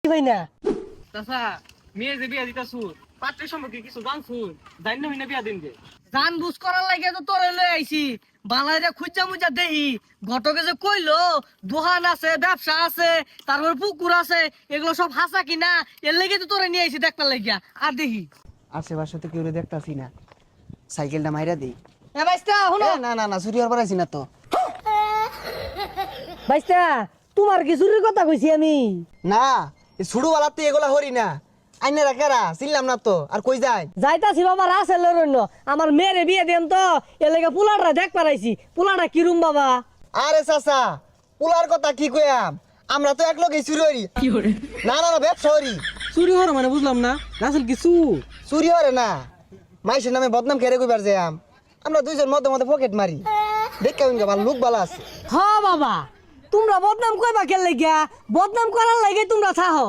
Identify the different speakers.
Speaker 1: ভাই না
Speaker 2: চাচা মেয়ে যে বিয়া দিতাছু পাত্রের সম্পর্কে কিছু জানছু জানি না বিয়া দিন যে
Speaker 1: জান বুঝ করার লাগে তো তোরে লই আইছি বালাইরে খুঁজা মুজা দেহি ঘটকে যে কইলো দোকান আছে ব্যবসা আছে তারপর পুকুর আছে এগুলো সব হাসা কিনা এর লাগি তো তোরে নিয়ে আইছি দেখতে লাগিয়া আর দেখি
Speaker 3: আশেপাশে তো কেউ দেখতাছি না সাইকেলটা মাইরা দেই
Speaker 1: এ বাইস্তা শুনো
Speaker 3: না না না চুরি হবার আইছি না তো
Speaker 1: বাইস্তা তোমার কি চুরির কথা কইছি আমি
Speaker 3: না এই ছুড়ু বালাতে এগুলা হরি না আইনে রাখারা চিনলাম না তো আর কই যায়
Speaker 1: যাইতাছি বাবা রাসেল রইল আমার মেয়েরে বিয়ে দেন তো এর লাগে পোলাটা দেখ পারাইছি পোলাটা কিরম বাবা
Speaker 3: আরে চাচা পোলার কথা কি কইয়াম আমরা তো এক লগে চুরি হরি না না না ব্যবসা হরি
Speaker 2: চুরি হর মানে বুঝলাম না রাসেল কিছু
Speaker 3: চুরি হরে না মাইসের নামে বদনাম কেড়ে কইবার যাম আমরা দুইজন মধ্যে মধ্যে পকেট মারি দেখ কেমন ভালো লোক ভালো আছে
Speaker 1: হ বাবা তোমরা বদনাম কইবা কেন লাগিয়া বদনাম করার লাগে তোমরা থাহো